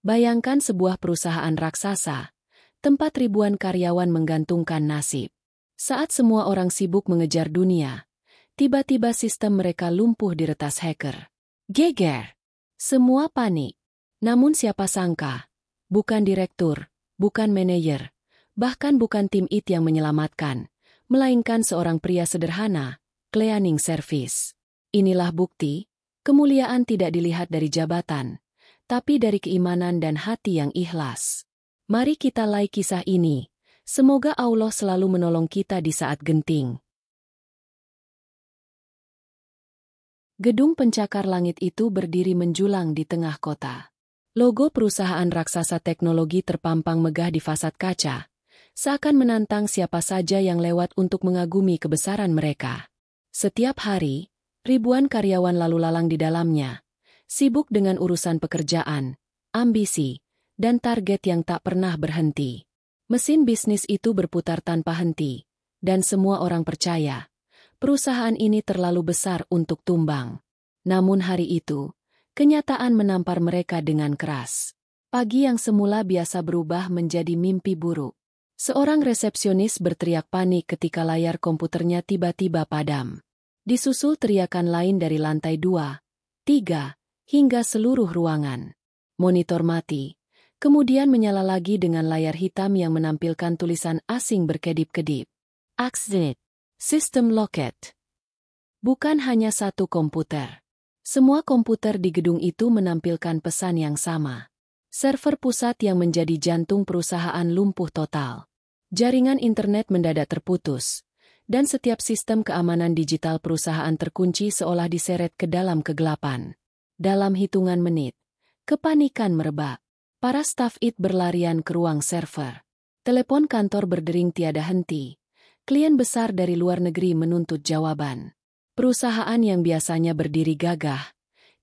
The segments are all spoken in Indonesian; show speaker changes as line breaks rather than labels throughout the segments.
Bayangkan sebuah perusahaan raksasa, tempat ribuan karyawan menggantungkan nasib. Saat semua orang sibuk mengejar dunia, tiba-tiba sistem mereka lumpuh diretas hacker. Geger. Semua panik. Namun siapa sangka, bukan direktur, bukan manajer, bahkan bukan tim IT yang menyelamatkan, melainkan seorang pria sederhana, cleaning service. Inilah bukti, kemuliaan tidak dilihat dari jabatan, tapi dari keimanan dan hati yang ikhlas. Mari kita like kisah ini. Semoga Allah selalu menolong kita di saat genting. Gedung pencakar langit itu berdiri menjulang di tengah kota. Logo perusahaan raksasa teknologi terpampang megah di fasad kaca, seakan menantang siapa saja yang lewat untuk mengagumi kebesaran mereka. Setiap hari, ribuan karyawan lalu lalang di dalamnya, sibuk dengan urusan pekerjaan, ambisi, dan target yang tak pernah berhenti. Mesin bisnis itu berputar tanpa henti, dan semua orang percaya, perusahaan ini terlalu besar untuk tumbang. Namun hari itu, kenyataan menampar mereka dengan keras. Pagi yang semula biasa berubah menjadi mimpi buruk. Seorang resepsionis berteriak panik ketika layar komputernya tiba-tiba padam. Disusul teriakan lain dari lantai 2, 3, hingga seluruh ruangan. Monitor mati, kemudian menyala lagi dengan layar hitam yang menampilkan tulisan asing berkedip-kedip. Accident. System locked. Bukan hanya satu komputer. Semua komputer di gedung itu menampilkan pesan yang sama. Server pusat yang menjadi jantung perusahaan lumpuh total. Jaringan internet mendadak terputus, dan setiap sistem keamanan digital perusahaan terkunci seolah diseret ke dalam kegelapan. Dalam hitungan menit, kepanikan merebak. Para staf IT berlarian ke ruang server. Telepon kantor berdering tiada henti. Klien besar dari luar negeri menuntut jawaban. Perusahaan yang biasanya berdiri gagah,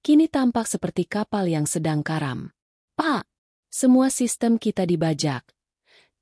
kini tampak seperti kapal yang sedang karam. "Pak, semua sistem kita dibajak,"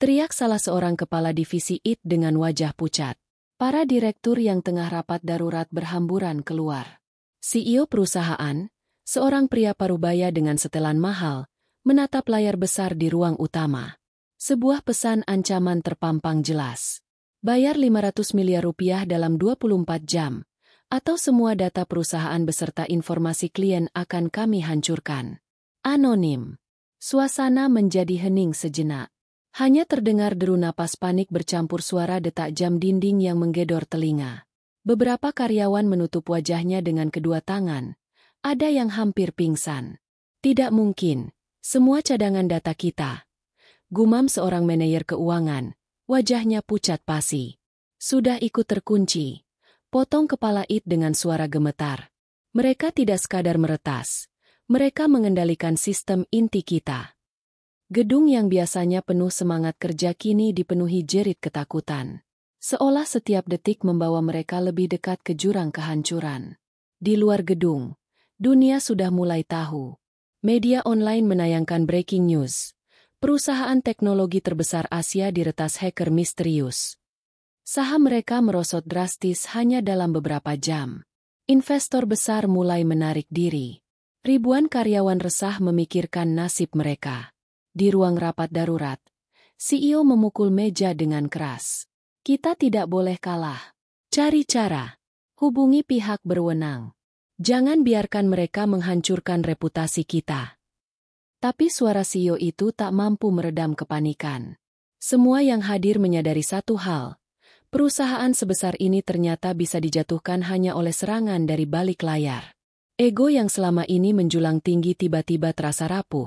teriak salah seorang kepala divisi IT dengan wajah pucat. Para direktur yang tengah rapat darurat berhamburan keluar. CEO perusahaan, seorang pria parubaya dengan setelan mahal, menatap layar besar di ruang utama. Sebuah pesan ancaman terpampang jelas. Bayar 500 miliar rupiah dalam 24 jam, atau semua data perusahaan beserta informasi klien akan kami hancurkan. Anonim. Suasana menjadi hening sejenak. Hanya terdengar deru napas panik bercampur suara detak jam dinding yang menggedor telinga. Beberapa karyawan menutup wajahnya dengan kedua tangan. Ada yang hampir pingsan. Tidak mungkin. Semua cadangan data kita. Gumam seorang manajer keuangan. Wajahnya pucat pasi. Sudah ikut terkunci. Potong kepala IT dengan suara gemetar. Mereka tidak sekadar meretas. Mereka mengendalikan sistem inti kita. Gedung yang biasanya penuh semangat kerja kini dipenuhi jerit ketakutan. Seolah setiap detik membawa mereka lebih dekat ke jurang kehancuran. Di luar gedung, dunia sudah mulai tahu. Media online menayangkan breaking news. Perusahaan teknologi terbesar Asia diretas hacker misterius. Saham mereka merosot drastis hanya dalam beberapa jam. Investor besar mulai menarik diri. Ribuan karyawan resah memikirkan nasib mereka. Di ruang rapat darurat, CEO memukul meja dengan keras. Kita tidak boleh kalah. Cari cara. Hubungi pihak berwenang. Jangan biarkan mereka menghancurkan reputasi kita. Tapi suara CEO itu tak mampu meredam kepanikan. Semua yang hadir menyadari satu hal. Perusahaan sebesar ini ternyata bisa dijatuhkan hanya oleh serangan dari balik layar. Ego yang selama ini menjulang tinggi tiba-tiba terasa rapuh.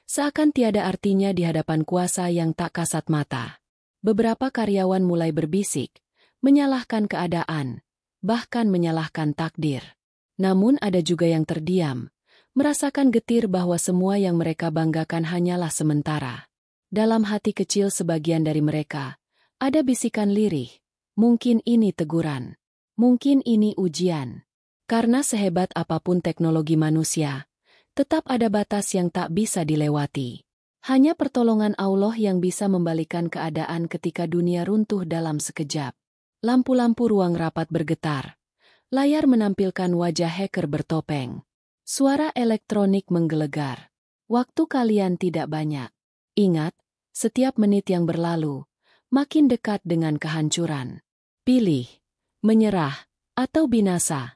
Seakan tiada artinya di hadapan kuasa yang tak kasat mata. Beberapa karyawan mulai berbisik, menyalahkan keadaan, bahkan menyalahkan takdir. Namun ada juga yang terdiam, merasakan getir bahwa semua yang mereka banggakan hanyalah sementara. Dalam hati kecil sebagian dari mereka, ada bisikan lirih, mungkin ini teguran, mungkin ini ujian. Karena sehebat apapun teknologi manusia, tetap ada batas yang tak bisa dilewati. Hanya pertolongan Allah yang bisa membalikan keadaan ketika dunia runtuh dalam sekejap. Lampu-lampu ruang rapat bergetar. Layar menampilkan wajah hacker bertopeng. Suara elektronik menggelegar. Waktu kalian tidak banyak. Ingat, setiap menit yang berlalu, makin dekat dengan kehancuran. Pilih, menyerah, atau binasa.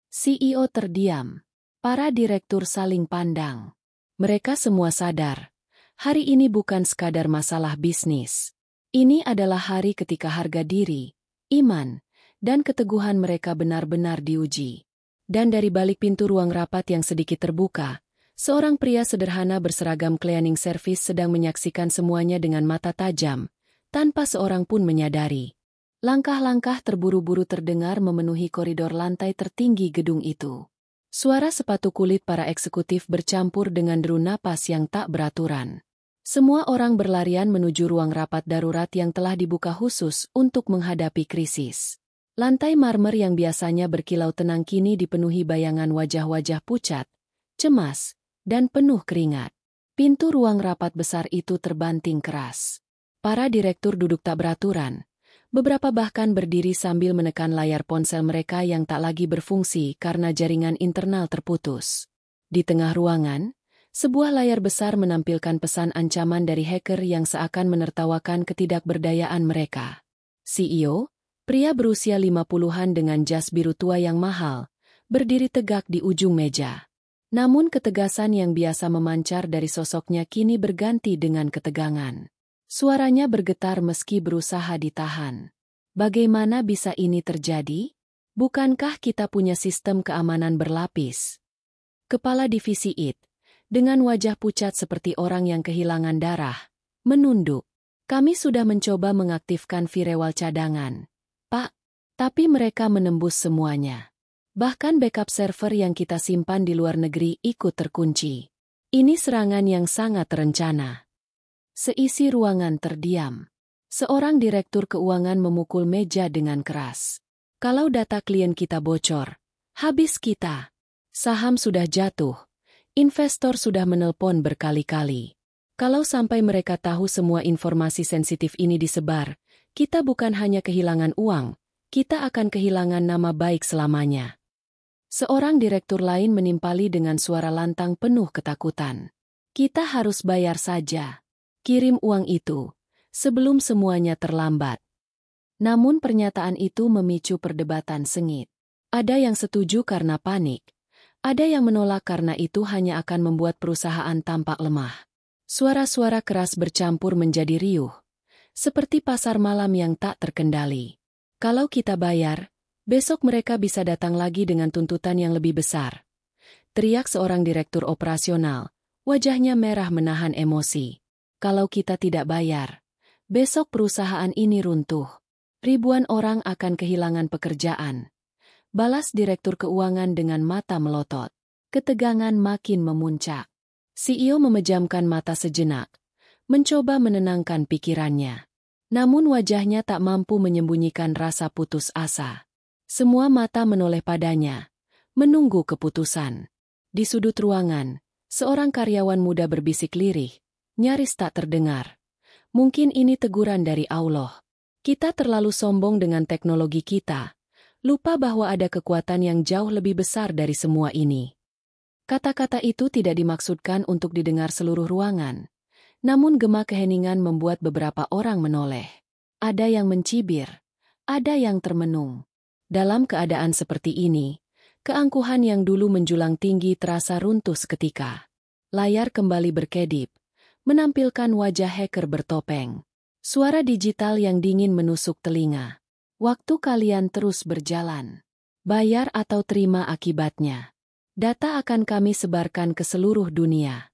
CEO terdiam. Para direktur saling pandang. Mereka semua sadar, hari ini bukan sekadar masalah bisnis. Ini adalah hari ketika harga diri, iman, dan keteguhan mereka benar-benar diuji. Dan dari balik pintu ruang rapat yang sedikit terbuka, seorang pria sederhana berseragam cleaning service sedang menyaksikan semuanya dengan mata tajam, tanpa seorang pun menyadari. Langkah-langkah terburu-buru terdengar memenuhi koridor lantai tertinggi gedung itu. Suara sepatu kulit para eksekutif bercampur dengan deru napas yang tak beraturan. Semua orang berlarian menuju ruang rapat darurat yang telah dibuka khusus untuk menghadapi krisis. Lantai marmer yang biasanya berkilau tenang kini dipenuhi bayangan wajah-wajah pucat, cemas, dan penuh keringat. Pintu ruang rapat besar itu terbanting keras. Para direktur duduk tak beraturan. Beberapa bahkan berdiri sambil menekan layar ponsel mereka yang tak lagi berfungsi karena jaringan internal terputus. Di tengah ruangan, sebuah layar besar menampilkan pesan ancaman dari hacker yang seakan menertawakan ketidakberdayaan mereka. CEO, pria berusia 50-an dengan jas biru tua yang mahal, berdiri tegak di ujung meja. Namun ketegasan yang biasa memancar dari sosoknya kini berganti dengan ketegangan. Suaranya bergetar meski berusaha ditahan. Bagaimana bisa ini terjadi? Bukankah kita punya sistem keamanan berlapis? Kepala divisi IT, dengan wajah pucat seperti orang yang kehilangan darah, menunduk. Kami sudah mencoba mengaktifkan firewall cadangan, Pak, tapi mereka menembus semuanya. Bahkan backup server yang kita simpan di luar negeri ikut terkunci. Ini serangan yang sangat terencana. Seisi ruangan terdiam. Seorang direktur keuangan memukul meja dengan keras. Kalau data klien kita bocor, habis kita. Saham sudah jatuh. Investor sudah menelpon berkali-kali. Kalau sampai mereka tahu semua informasi sensitif ini disebar, kita bukan hanya kehilangan uang, kita akan kehilangan nama baik selamanya. Seorang direktur lain menimpali dengan suara lantang penuh ketakutan. Kita harus bayar saja. Kirim uang itu, sebelum semuanya terlambat. Namun pernyataan itu memicu perdebatan sengit. Ada yang setuju karena panik. Ada yang menolak karena itu hanya akan membuat perusahaan tampak lemah. Suara-suara keras bercampur menjadi riuh. Seperti pasar malam yang tak terkendali. Kalau kita bayar, besok mereka bisa datang lagi dengan tuntutan yang lebih besar. Teriak seorang direktur operasional, wajahnya merah menahan emosi. Kalau kita tidak bayar, besok perusahaan ini runtuh. Ribuan orang akan kehilangan pekerjaan. Balas direktur keuangan dengan mata melotot. Ketegangan makin memuncak. CEO memejamkan mata sejenak, mencoba menenangkan pikirannya. Namun wajahnya tak mampu menyembunyikan rasa putus asa. Semua mata menoleh padanya, menunggu keputusan. Di sudut ruangan, seorang karyawan muda berbisik lirih. Nyaris tak terdengar. Mungkin ini teguran dari Allah. Kita terlalu sombong dengan teknologi kita. Lupa bahwa ada kekuatan yang jauh lebih besar dari semua ini. Kata-kata itu tidak dimaksudkan untuk didengar seluruh ruangan. Namun gema keheningan membuat beberapa orang menoleh. Ada yang mencibir. Ada yang termenung. Dalam keadaan seperti ini, keangkuhan yang dulu menjulang tinggi terasa runtuh seketika. Layar kembali berkedip. Menampilkan wajah hacker bertopeng. Suara digital yang dingin menusuk telinga. Waktu kalian terus berjalan. Bayar atau terima akibatnya. Data akan kami sebarkan ke seluruh dunia.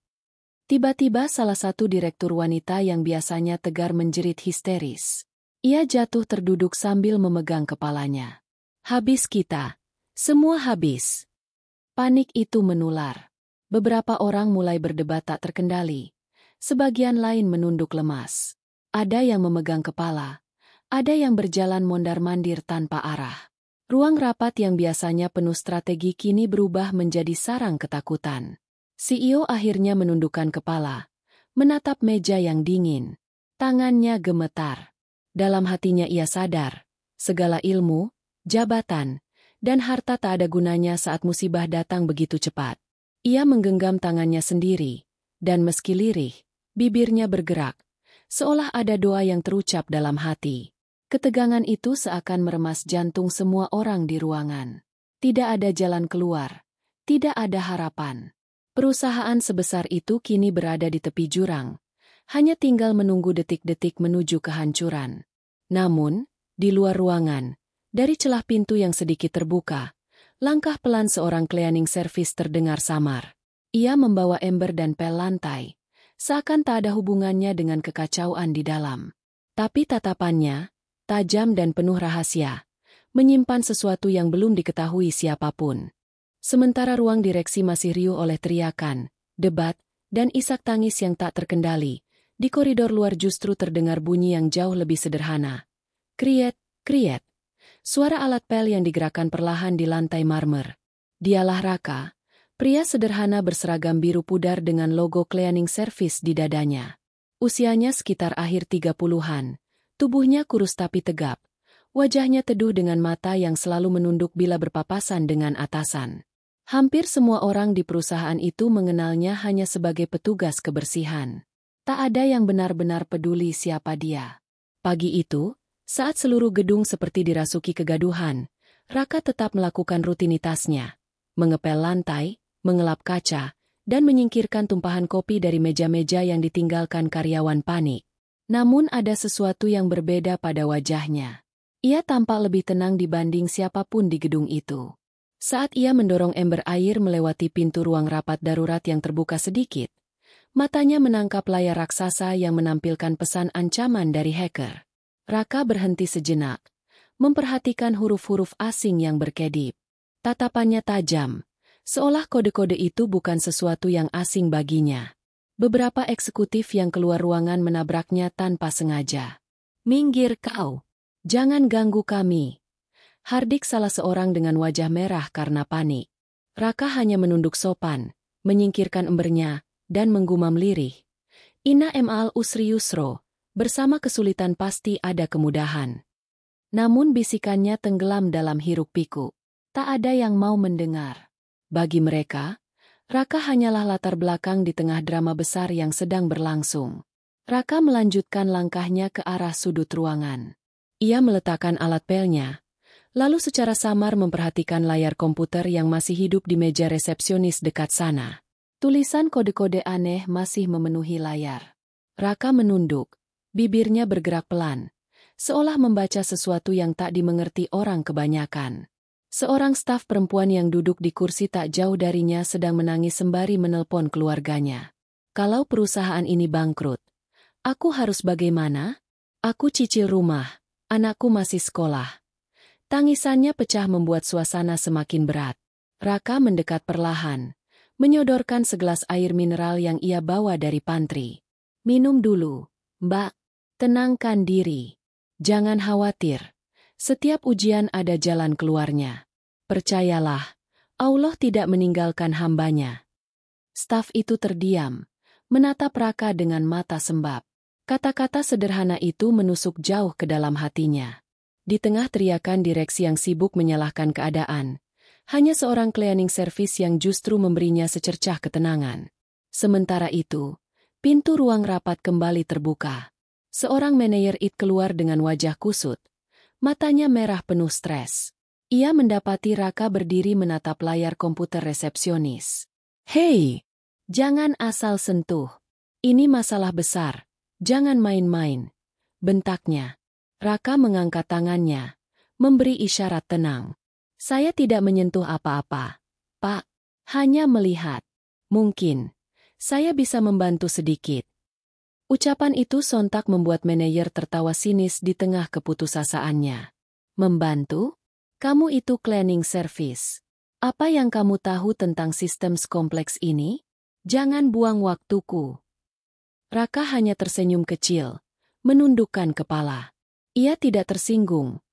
Tiba-tiba salah satu direktur wanita yang biasanya tegar menjerit histeris. Ia jatuh terduduk sambil memegang kepalanya. Habis kita. Semua habis. Panik itu menular. Beberapa orang mulai berdebat tak terkendali. Sebagian lain menunduk lemas. Ada yang memegang kepala. Ada yang berjalan mondar-mandir tanpa arah. Ruang rapat yang biasanya penuh strategi kini berubah menjadi sarang ketakutan. CEO akhirnya menundukkan kepala, menatap meja yang dingin. Tangannya gemetar. Dalam hatinya ia sadar, segala ilmu, jabatan, dan harta tak ada gunanya saat musibah datang begitu cepat. Ia menggenggam tangannya sendiri, dan meski lirih, bibirnya bergerak, seolah ada doa yang terucap dalam hati. Ketegangan itu seakan meremas jantung semua orang di ruangan. Tidak ada jalan keluar, tidak ada harapan. Perusahaan sebesar itu kini berada di tepi jurang, hanya tinggal menunggu detik-detik menuju kehancuran. Namun, di luar ruangan, dari celah pintu yang sedikit terbuka, langkah pelan seorang cleaning service terdengar samar. Ia membawa ember dan pel lantai, seakan tak ada hubungannya dengan kekacauan di dalam. Tapi tatapannya, tajam dan penuh rahasia, menyimpan sesuatu yang belum diketahui siapapun. Sementara ruang direksi masih riuh oleh teriakan, debat, dan isak tangis yang tak terkendali, di koridor luar justru terdengar bunyi yang jauh lebih sederhana. Kriet, kriet. Suara alat pel yang digerakkan perlahan di lantai marmer. Dialah Raka, pria sederhana berseragam biru pudar dengan logo cleaning service di dadanya. Usianya sekitar akhir 30-an, tubuhnya kurus tapi tegap. Wajahnya teduh dengan mata yang selalu menunduk bila berpapasan dengan atasan. Hampir semua orang di perusahaan itu mengenalnya hanya sebagai petugas kebersihan. Tak ada yang benar-benar peduli siapa dia. Pagi itu, saat seluruh gedung seperti dirasuki kegaduhan, Raka tetap melakukan rutinitasnya. Mengepel lantai, mengelap kaca, dan menyingkirkan tumpahan kopi dari meja-meja yang ditinggalkan karyawan panik. Namun ada sesuatu yang berbeda pada wajahnya. Ia tampak lebih tenang dibanding siapapun di gedung itu. Saat ia mendorong ember air melewati pintu ruang rapat darurat yang terbuka sedikit, matanya menangkap layar raksasa yang menampilkan pesan ancaman dari hacker. Raka berhenti sejenak, memperhatikan huruf-huruf asing yang berkedip. Tatapannya tajam, seolah kode-kode itu bukan sesuatu yang asing baginya. Beberapa eksekutif yang keluar ruangan menabraknya tanpa sengaja. "Minggir kau! Jangan ganggu kami!" Hardik salah seorang dengan wajah merah karena panik. Raka hanya menunduk sopan, menyingkirkan embernya, dan menggumam lirih. "Inna ma'al usri yusro, bersama kesulitan pasti ada kemudahan." Namun bisikannya tenggelam dalam hiruk-pikuk. Tak ada yang mau mendengar. Bagi mereka, Raka hanyalah latar belakang di tengah drama besar yang sedang berlangsung. Raka melanjutkan langkahnya ke arah sudut ruangan. Ia meletakkan alat pelnya, lalu secara samar memperhatikan layar komputer yang masih hidup di meja resepsionis dekat sana. Tulisan kode-kode aneh masih memenuhi layar. Raka menunduk, bibirnya bergerak pelan, seolah membaca sesuatu yang tak dimengerti orang kebanyakan. Seorang staf perempuan yang duduk di kursi tak jauh darinya sedang menangis sembari menelpon keluarganya. "Kalau perusahaan ini bangkrut, aku harus bagaimana? Aku cicil rumah, anakku masih sekolah." Tangisannya pecah membuat suasana semakin berat. Raka mendekat perlahan, menyodorkan segelas air mineral yang ia bawa dari pantry. "Minum dulu, Mbak. Tenangkan diri. Jangan khawatir. Setiap ujian ada jalan keluarnya. Percayalah, Allah tidak meninggalkan hambanya." Staf itu terdiam, menatap Raka dengan mata sembab. Kata-kata sederhana itu menusuk jauh ke dalam hatinya. Di tengah teriakan direksi yang sibuk menyalahkan keadaan, hanya seorang cleaning service yang justru memberinya secercah ketenangan. Sementara itu, pintu ruang rapat kembali terbuka. Seorang manajer IT keluar dengan wajah kusut. Matanya merah penuh stres. Ia mendapati Raka berdiri menatap layar komputer resepsionis. "Hei, jangan asal sentuh. Ini masalah besar. Jangan main-main," bentaknya. Raka mengangkat tangannya, memberi isyarat tenang. "Saya tidak menyentuh apa-apa, Pak. Hanya melihat. Mungkin saya bisa membantu sedikit." Ucapan itu sontak membuat manajer tertawa sinis di tengah keputusasaannya. "Membantu? Kamu itu cleaning service. Apa yang kamu tahu tentang sistem kompleks ini? Jangan buang waktuku." Raka hanya tersenyum kecil, menundukkan kepala. Ia tidak tersinggung,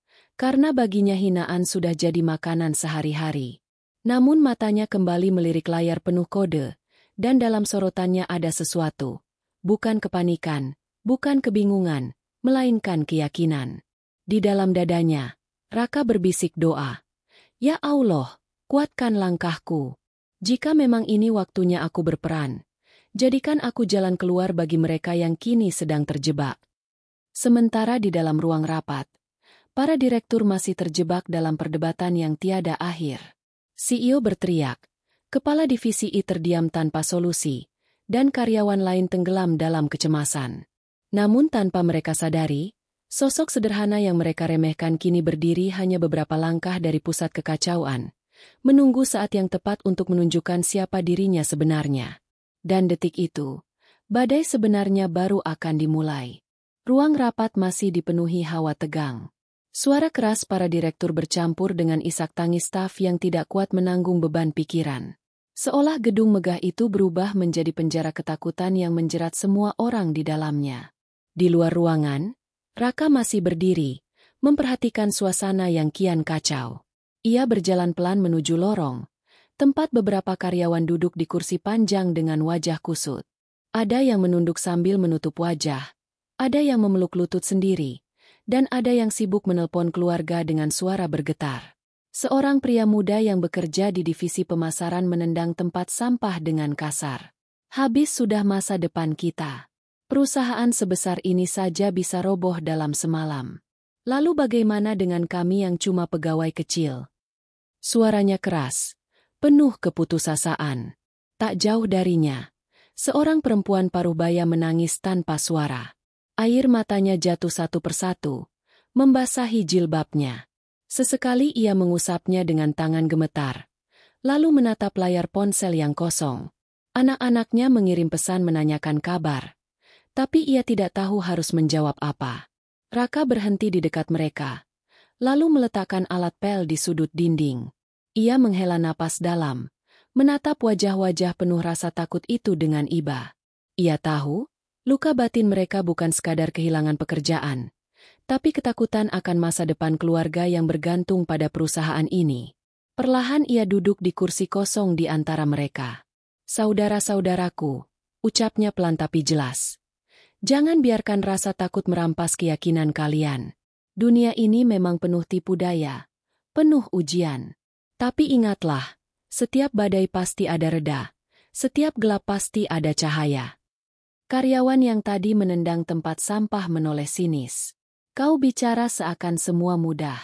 karena baginya hinaan sudah jadi makanan sehari-hari. Namun matanya kembali melirik layar penuh kode, dan dalam sorotannya ada sesuatu. Bukan kepanikan, bukan kebingungan, melainkan keyakinan. Di dalam dadanya, Raka berbisik doa. "Ya Allah, kuatkan langkahku. Jika memang ini waktunya aku berperan, Jadikan aku jalan keluar bagi mereka yang kini sedang terjebak. Sementara di dalam ruang rapat, para direktur masih terjebak dalam perdebatan yang tiada akhir. CEO berteriak, kepala divisi I terdiam tanpa solusi, dan karyawan lain tenggelam dalam kecemasan. Namun tanpa mereka sadari, sosok sederhana yang mereka remehkan kini berdiri hanya beberapa langkah dari pusat kekacauan, menunggu saat yang tepat untuk menunjukkan siapa dirinya sebenarnya. Dan detik itu, badai sebenarnya baru akan dimulai. Ruang rapat masih dipenuhi hawa tegang. Suara keras para direktur bercampur dengan isak tangis staf yang tidak kuat menanggung beban pikiran. Seolah gedung megah itu berubah menjadi penjara ketakutan yang menjerat semua orang di dalamnya. Di luar ruangan, Raka masih berdiri, memperhatikan suasana yang kian kacau. Ia berjalan pelan menuju lorong, tempat beberapa karyawan duduk di kursi panjang dengan wajah kusut. Ada yang menunduk sambil menutup wajah, ada yang memeluk lutut sendiri, dan ada yang sibuk menelpon keluarga dengan suara bergetar. Seorang pria muda yang bekerja di divisi pemasaran menendang tempat sampah dengan kasar. Habis sudah masa depan kita. Perusahaan sebesar ini saja bisa roboh dalam semalam. Lalu bagaimana dengan kami yang cuma pegawai kecil? Suaranya keras, penuh keputusasaan. Tak jauh darinya, seorang perempuan paruhbaya menangis tanpa suara. Air matanya jatuh satu persatu, membasahi jilbabnya. Sesekali ia mengusapnya dengan tangan gemetar, lalu menatap layar ponsel yang kosong. Anak-anaknya mengirim pesan menanyakan kabar, tapi ia tidak tahu harus menjawab apa. Raka berhenti di dekat mereka, lalu meletakkan alat pel di sudut dinding. Ia menghela napas dalam, menatap wajah-wajah penuh rasa takut itu dengan iba. Ia tahu, luka batin mereka bukan sekadar kehilangan pekerjaan, tapi ketakutan akan masa depan keluarga yang bergantung pada perusahaan ini. Perlahan ia duduk di kursi kosong di antara mereka. Saudara-saudaraku, ucapnya pelan tapi jelas. Jangan biarkan rasa takut merampas keyakinan kalian. Dunia ini memang penuh tipu daya, penuh ujian. Tapi ingatlah, setiap badai pasti ada reda, setiap gelap pasti ada cahaya. Karyawan yang tadi menendang tempat sampah menoleh sinis. Kau bicara seakan semua mudah.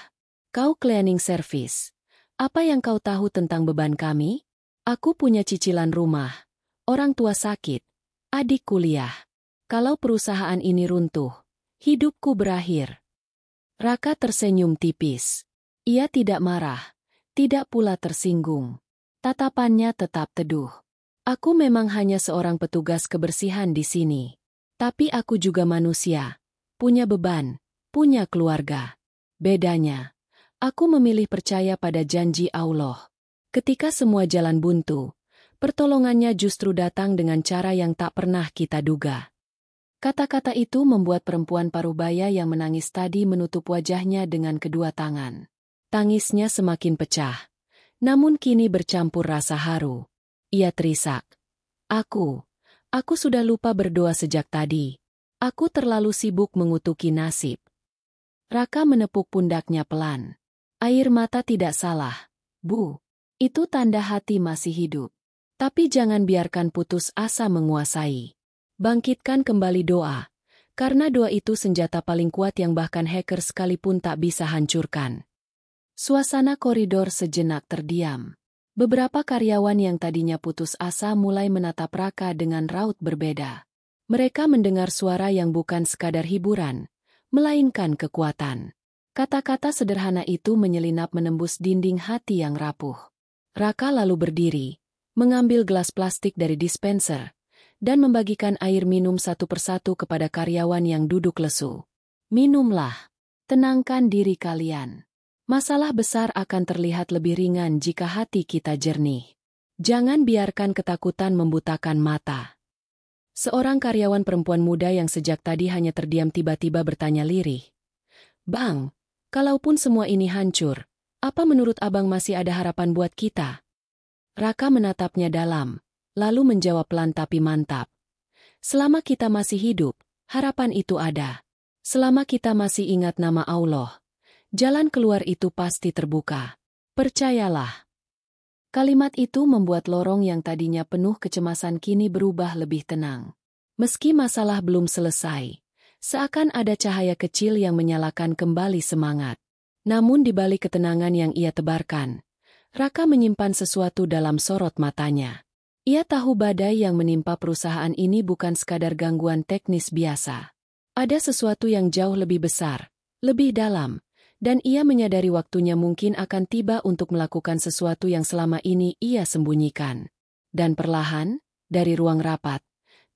Kau cleaning service. Apa yang kau tahu tentang beban kami? Aku punya cicilan rumah, orang tua sakit, adik kuliah. Kalau perusahaan ini runtuh, hidupku berakhir. Raka tersenyum tipis. Ia tidak marah, tidak pula tersinggung. Tatapannya tetap teduh. Aku memang hanya seorang petugas kebersihan di sini. Tapi aku juga manusia, punya beban, punya keluarga. Bedanya, aku memilih percaya pada janji Allah. Ketika semua jalan buntu, pertolongannya justru datang dengan cara yang tak pernah kita duga. Kata-kata itu membuat perempuan paruhbaya yang menangis tadi menutup wajahnya dengan kedua tangan. Tangisnya semakin pecah, namun kini bercampur rasa haru. Ia terisak. Aku sudah lupa berdoa sejak tadi. Aku terlalu sibuk mengutuki nasib. Raka menepuk pundaknya pelan. Air mata tidak salah, Bu. Itu tanda hati masih hidup. Tapi jangan biarkan putus asa menguasai. Bangkitkan kembali doa, karena doa itu senjata paling kuat yang bahkan hacker sekalipun tak bisa hancurkan. Suasana koridor sejenak terdiam. Beberapa karyawan yang tadinya putus asa mulai menatap Raka dengan raut berbeda. Mereka mendengar suara yang bukan sekadar hiburan, melainkan kekuatan. Kata-kata sederhana itu menyelinap menembus dinding hati yang rapuh. Raka lalu berdiri, mengambil gelas plastik dari dispenser, dan membagikan air minum satu persatu kepada karyawan yang duduk lesu. Minumlah. Tenangkan diri kalian. Masalah besar akan terlihat lebih ringan jika hati kita jernih. Jangan biarkan ketakutan membutakan mata. Seorang karyawan perempuan muda yang sejak tadi hanya terdiam tiba-tiba bertanya lirih. Bang, kalaupun semua ini hancur, apa menurut abang masih ada harapan buat kita? Raka menatapnya dalam, lalu menjawab pelan tapi mantap. Selama kita masih hidup, harapan itu ada. Selama kita masih ingat nama Allah, jalan keluar itu pasti terbuka. Percayalah. Kalimat itu membuat lorong yang tadinya penuh kecemasan kini berubah lebih tenang. Meski masalah belum selesai, seakan ada cahaya kecil yang menyalakan kembali semangat. Namun di balik ketenangan yang ia tebarkan, Raka menyimpan sesuatu dalam sorot matanya. Ia tahu badai yang menimpa perusahaan ini bukan sekadar gangguan teknis biasa. Ada sesuatu yang jauh lebih besar, lebih dalam, dan ia menyadari waktunya mungkin akan tiba untuk melakukan sesuatu yang selama ini ia sembunyikan. Dan perlahan, dari ruang rapat,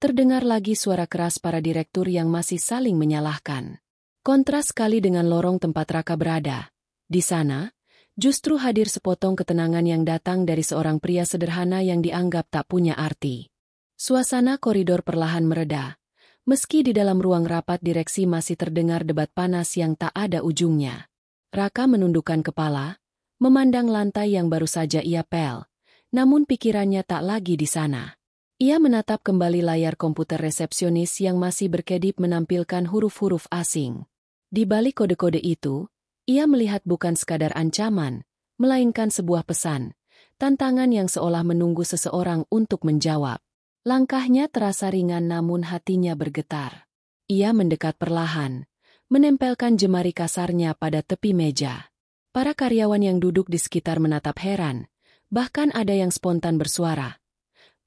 terdengar lagi suara keras para direktur yang masih saling menyalahkan. Kontras sekali dengan lorong tempat Raka berada. Di sana, justru hadir sepotong ketenangan yang datang dari seorang pria sederhana yang dianggap tak punya arti. Suasana koridor perlahan mereda, meski di dalam ruang rapat direksi masih terdengar debat panas yang tak ada ujungnya. Raka menundukkan kepala, memandang lantai yang baru saja ia pel, namun pikirannya tak lagi di sana. Ia menatap kembali layar komputer resepsionis yang masih berkedip menampilkan huruf-huruf asing. Di balik kode-kode itu, ia melihat bukan sekadar ancaman, melainkan sebuah pesan, tantangan yang seolah menunggu seseorang untuk menjawab. Langkahnya terasa ringan namun hatinya bergetar. Ia mendekat perlahan, menempelkan jemari kasarnya pada tepi meja. Para karyawan yang duduk di sekitar menatap heran, bahkan ada yang spontan bersuara.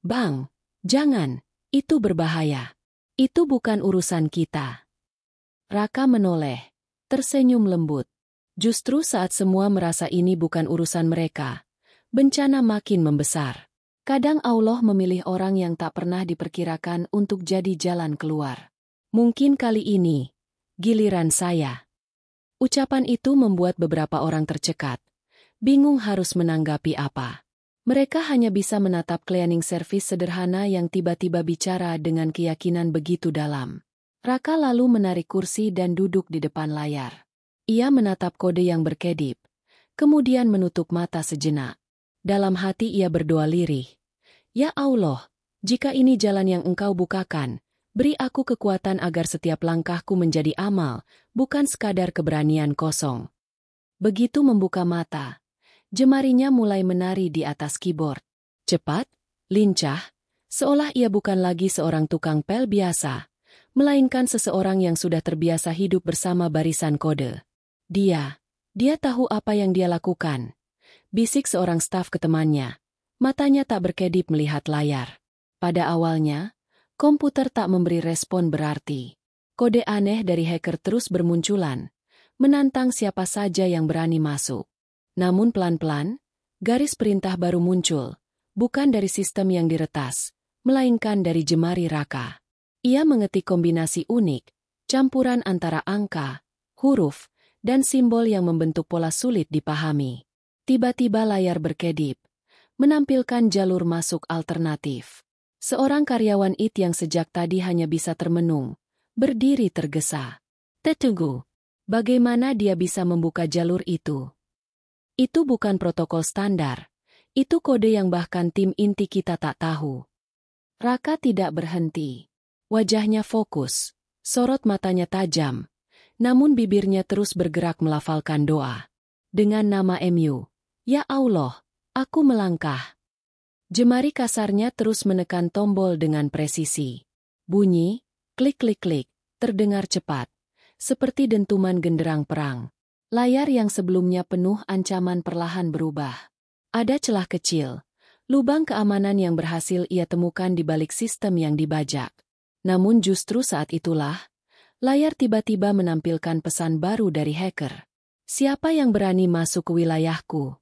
"Bang, jangan, itu berbahaya. Itu bukan urusan kita." Raka menoleh, tersenyum lembut. Justru saat semua merasa ini bukan urusan mereka, bencana makin membesar. Kadang Allah memilih orang yang tak pernah diperkirakan untuk jadi jalan keluar. Mungkin kali ini, giliran saya. Ucapan itu membuat beberapa orang tercekat, bingung harus menanggapi apa. Mereka hanya bisa menatap cleaning service sederhana yang tiba-tiba bicara dengan keyakinan begitu dalam. Raka lalu menarik kursi dan duduk di depan layar. Ia menatap kode yang berkedip, kemudian menutup mata sejenak. Dalam hati ia berdoa lirih. "Ya Allah, jika ini jalan yang Engkau bukakan, beri aku kekuatan agar setiap langkahku menjadi amal, bukan sekadar keberanian kosong." Begitu membuka mata, jemarinya mulai menari di atas keyboard. Cepat, lincah, seolah ia bukan lagi seorang tukang pel biasa, melainkan seseorang yang sudah terbiasa hidup bersama barisan kode. Dia tahu apa yang dia lakukan. Bisik seorang staf ke temannya. Matanya tak berkedip melihat layar. Pada awalnya, komputer tak memberi respon berarti. Kode aneh dari hacker terus bermunculan, menantang siapa saja yang berani masuk. Namun pelan-pelan, garis perintah baru muncul, bukan dari sistem yang diretas, melainkan dari jemari Raka. Ia mengetik kombinasi unik, campuran antara angka, huruf, dan simbol yang membentuk pola sulit dipahami. Tiba-tiba layar berkedip, menampilkan jalur masuk alternatif. Seorang karyawan IT yang sejak tadi hanya bisa termenung, berdiri tergesa. Tunggu, bagaimana dia bisa membuka jalur itu? Itu bukan protokol standar, itu kode yang bahkan tim inti kita tak tahu. Raka tidak berhenti. Wajahnya fokus, sorot matanya tajam. Namun bibirnya terus bergerak melafalkan doa. Dengan nama MU, "Ya Allah, aku melangkah." Jemari kasarnya terus menekan tombol dengan presisi. Bunyi, klik-klik-klik, terdengar cepat, seperti dentuman genderang perang. Layar yang sebelumnya penuh ancaman perlahan berubah. Ada celah kecil, lubang keamanan yang berhasil ia temukan di balik sistem yang dibajak. Namun justru saat itulah, layar tiba-tiba menampilkan pesan baru dari hacker. "Siapa yang berani masuk ke wilayahku?"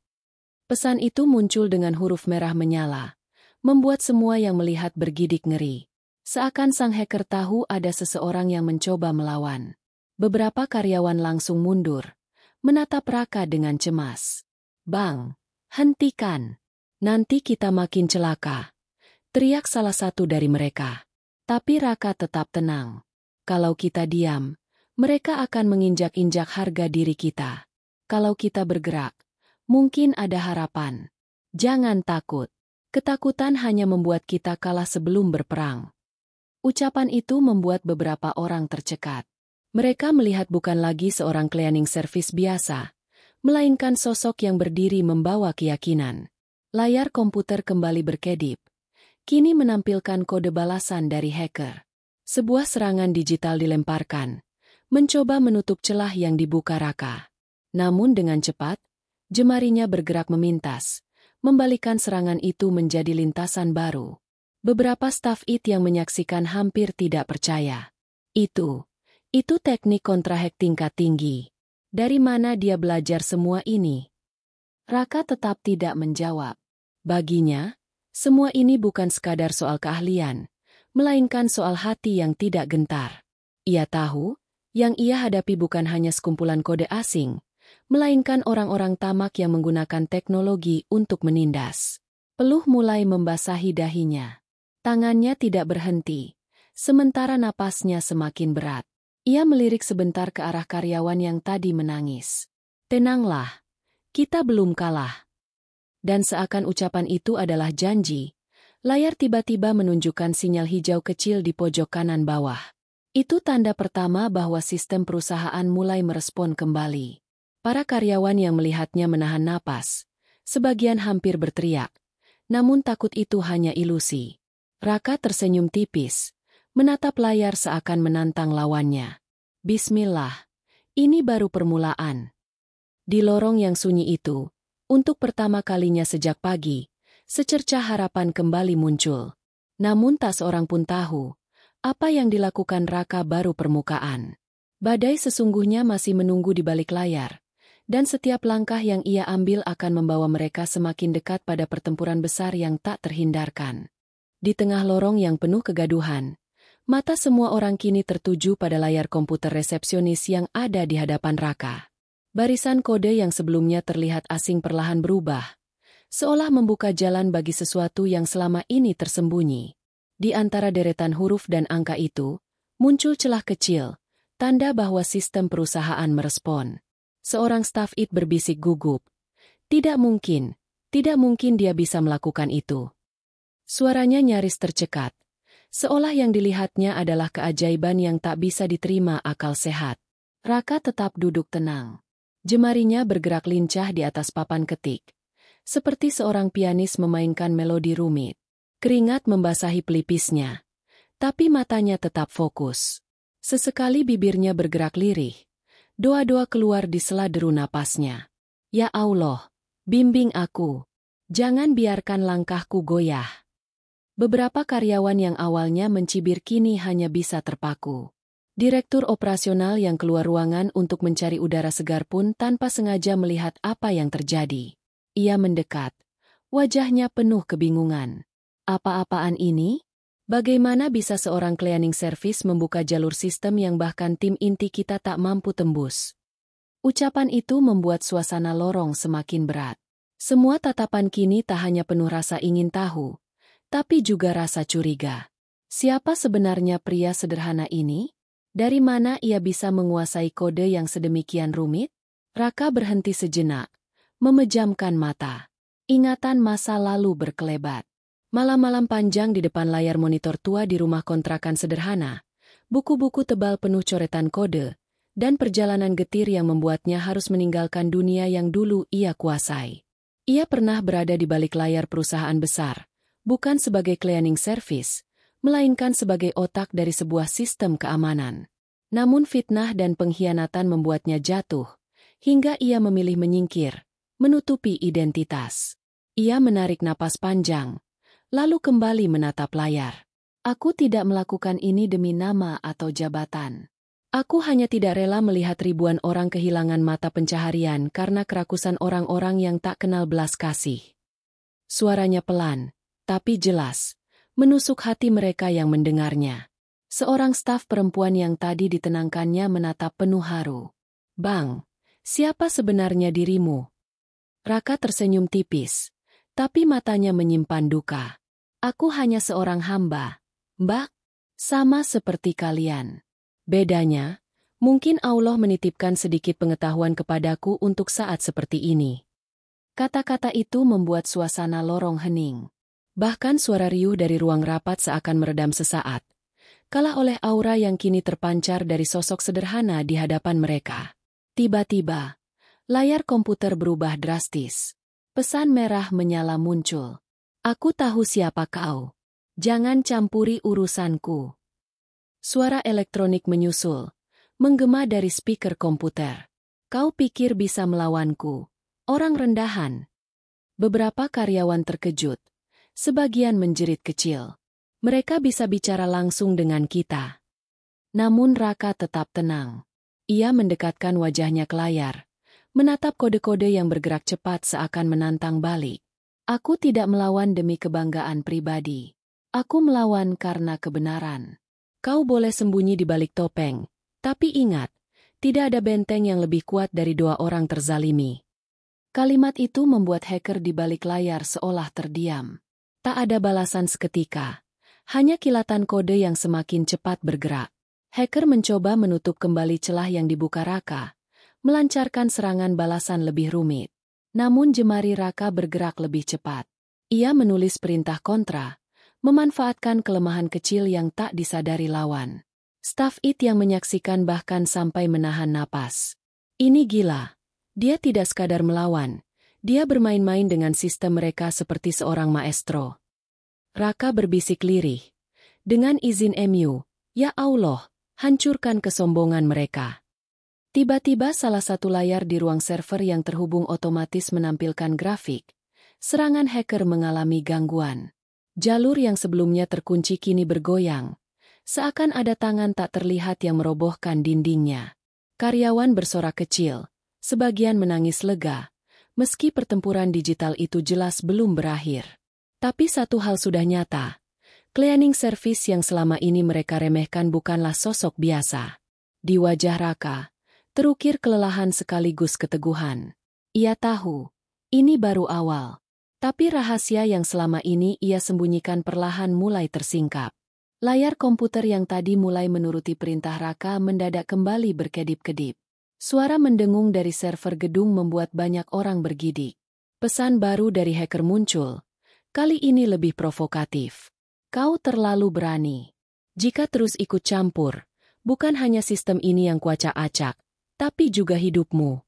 Pesan itu muncul dengan huruf merah menyala, membuat semua yang melihat bergidik ngeri. Seakan sang hacker tahu ada seseorang yang mencoba melawan. Beberapa karyawan langsung mundur, menatap Raka dengan cemas. "Bang, hentikan. Nanti kita makin celaka," teriak salah satu dari mereka. Tapi Raka tetap tenang. Kalau kita diam, mereka akan menginjak-injak harga diri kita. Kalau kita bergerak, mungkin ada harapan. Jangan takut. Ketakutan hanya membuat kita kalah sebelum berperang. Ucapan itu membuat beberapa orang tercekat. Mereka melihat bukan lagi seorang cleaning service biasa, melainkan sosok yang berdiri membawa keyakinan. Layar komputer kembali berkedip. Kini menampilkan kode balasan dari hacker. Sebuah serangan digital dilemparkan, mencoba menutup celah yang dibuka Raka. Namun dengan cepat, jemarinya bergerak memintas, membalikan serangan itu menjadi lintasan baru. Beberapa staf IT yang menyaksikan hampir tidak percaya. Itu teknik kontrahack tingkat tinggi. Dari mana dia belajar semua ini? Raka tetap tidak menjawab. Baginya, semua ini bukan sekadar soal keahlian, melainkan soal hati yang tidak gentar. Ia tahu, yang ia hadapi bukan hanya sekumpulan kode asing, melainkan orang-orang tamak yang menggunakan teknologi untuk menindas. Peluh mulai membasahi dahinya. Tangannya tidak berhenti, sementara napasnya semakin berat. Ia melirik sebentar ke arah karyawan yang tadi menangis. "Tenanglah, kita belum kalah." Dan seakan ucapan itu adalah janji, layar tiba-tiba menunjukkan sinyal hijau kecil di pojok kanan bawah. Itu tanda pertama bahwa sistem perusahaan mulai merespon kembali. Para karyawan yang melihatnya menahan napas, sebagian hampir berteriak, namun takut itu hanya ilusi. Raka tersenyum tipis, menatap layar seakan menantang lawannya. Bismillah, ini baru permulaan. Di lorong yang sunyi itu, untuk pertama kalinya sejak pagi, secercah harapan kembali muncul. Namun tak seorang pun tahu, apa yang dilakukan Raka baru permukaan. Badai sesungguhnya masih menunggu di balik layar, dan setiap langkah yang ia ambil akan membawa mereka semakin dekat pada pertempuran besar yang tak terhindarkan. Di tengah lorong yang penuh kegaduhan, mata semua orang kini tertuju pada layar komputer resepsionis yang ada di hadapan Raka. Barisan kode yang sebelumnya terlihat asing perlahan berubah, seolah membuka jalan bagi sesuatu yang selama ini tersembunyi. Di antara deretan huruf dan angka itu, muncul celah kecil, tanda bahwa sistem perusahaan merespon. Seorang staf IT berbisik gugup. Tidak mungkin dia bisa melakukan itu. Suaranya nyaris tercekat, seolah yang dilihatnya adalah keajaiban yang tak bisa diterima akal sehat. Raka tetap duduk tenang. Jemarinya bergerak lincah di atas papan ketik, seperti seorang pianis memainkan melodi rumit. Keringat membasahi pelipisnya, tapi matanya tetap fokus. Sesekali bibirnya bergerak lirih, doa-doa keluar di sela deru napasnya. Ya Allah, bimbing aku. Jangan biarkan langkahku goyah. Beberapa karyawan yang awalnya mencibir kini hanya bisa terpaku. Direktur operasional yang keluar ruangan untuk mencari udara segar pun tanpa sengaja melihat apa yang terjadi. Ia mendekat. Wajahnya penuh kebingungan. Apa-apaan ini? Bagaimana bisa seorang cleaning service membuka jalur sistem yang bahkan tim inti kita tak mampu tembus? Ucapan itu membuat suasana lorong semakin berat. Semua tatapan kini tak hanya penuh rasa ingin tahu, tapi juga rasa curiga. Siapa sebenarnya pria sederhana ini? Dari mana ia bisa menguasai kode yang sedemikian rumit? Raka berhenti sejenak, memejamkan mata. Ingatan masa lalu berkelebat. Malam-malam panjang di depan layar monitor tua di rumah kontrakan sederhana, buku-buku tebal penuh coretan kode, dan perjalanan getir yang membuatnya harus meninggalkan dunia yang dulu ia kuasai. Ia pernah berada di balik layar perusahaan besar, bukan sebagai cleaning service, melainkan sebagai otak dari sebuah sistem keamanan. Namun fitnah dan pengkhianatan membuatnya jatuh, hingga ia memilih menyingkir, menutupi identitas. Ia menarik napas panjang, lalu kembali menatap layar. Aku tidak melakukan ini demi nama atau jabatan. Aku hanya tidak rela melihat ribuan orang kehilangan mata pencaharian karena kerakusan orang-orang yang tak kenal belas kasih. Suaranya pelan, tapi jelas, menusuk hati mereka yang mendengarnya. Seorang staf perempuan yang tadi ditenangkannya menatap penuh haru. Bang, siapa sebenarnya dirimu? Raka tersenyum tipis, tapi matanya menyimpan duka. Aku hanya seorang hamba, Mbak, sama seperti kalian. Bedanya, mungkin Allah menitipkan sedikit pengetahuan kepadaku untuk saat seperti ini. Kata-kata itu membuat suasana lorong hening. Bahkan suara riuh dari ruang rapat seakan meredam sesaat, kalah oleh aura yang kini terpancar dari sosok sederhana di hadapan mereka. Tiba-tiba, layar komputer berubah drastis. Pesan merah menyala muncul. Aku tahu siapa kau. Jangan campuri urusanku. Suara elektronik menyusul, menggema dari speaker komputer. Kau pikir bisa melawanku? Orang rendahan. Beberapa karyawan terkejut. Sebagian menjerit kecil. Mereka bisa bicara langsung dengan kita. Namun Raka tetap tenang. Ia mendekatkan wajahnya ke layar, menatap kode-kode yang bergerak cepat seakan menantang balik. Aku tidak melawan demi kebanggaan pribadi. Aku melawan karena kebenaran. Kau boleh sembunyi di balik topeng, tapi ingat, tidak ada benteng yang lebih kuat dari 2 orang terzalimi. Kalimat itu membuat hacker di balik layar seolah terdiam. Tak ada balasan seketika, hanya kilatan kode yang semakin cepat bergerak. Hacker mencoba menutup kembali celah yang dibuka Raka, melancarkan serangan balasan lebih rumit. Namun jemari Raka bergerak lebih cepat. Ia menulis perintah kontra, memanfaatkan kelemahan kecil yang tak disadari lawan. Staf IT yang menyaksikan bahkan sampai menahan napas. Ini gila. Dia tidak sekadar melawan, dia bermain-main dengan sistem mereka seperti seorang maestro. Raka berbisik lirih. Dengan izin MU, ya Allah, hancurkan kesombongan mereka. Tiba-tiba salah satu layar di ruang server yang terhubung otomatis menampilkan grafik. Serangan hacker mengalami gangguan. Jalur yang sebelumnya terkunci kini bergoyang. Seakan ada tangan tak terlihat yang merobohkan dindingnya. Karyawan bersorak kecil. Sebagian menangis lega, meski pertempuran digital itu jelas belum berakhir. Tapi satu hal sudah nyata, cleaning service yang selama ini mereka remehkan bukanlah sosok biasa. Di wajah Raka, terukir kelelahan sekaligus keteguhan. Ia tahu, ini baru awal. Tapi rahasia yang selama ini ia sembunyikan perlahan mulai tersingkap. Layar komputer yang tadi mulai menuruti perintah Raka mendadak kembali berkedip-kedip. Suara mendengung dari server gedung membuat banyak orang bergidik. Pesan baru dari hacker muncul. Kali ini lebih provokatif. Kau terlalu berani. Jika terus ikut campur, bukan hanya sistem ini yang kuacak-acak, tapi juga hidupmu.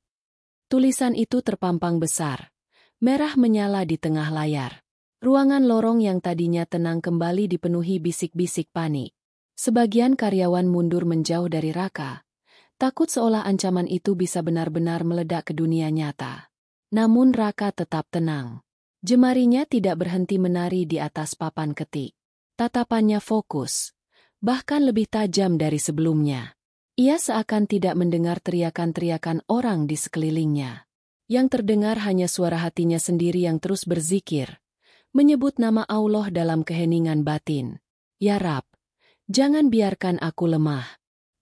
Tulisan itu terpampang besar. Merah menyala di tengah layar. Ruangan lorong yang tadinya tenang kembali dipenuhi bisik-bisik panik. Sebagian karyawan mundur menjauh dari Raka. Takut seolah ancaman itu bisa benar-benar meledak ke dunia nyata. Namun Raka tetap tenang. Jemarinya tidak berhenti menari di atas papan ketik. Tatapannya fokus, bahkan lebih tajam dari sebelumnya. Ia seakan tidak mendengar teriakan-teriakan orang di sekelilingnya. Yang terdengar hanya suara hatinya sendiri yang terus berzikir, menyebut nama Allah dalam keheningan batin. Ya Rab, jangan biarkan aku lemah.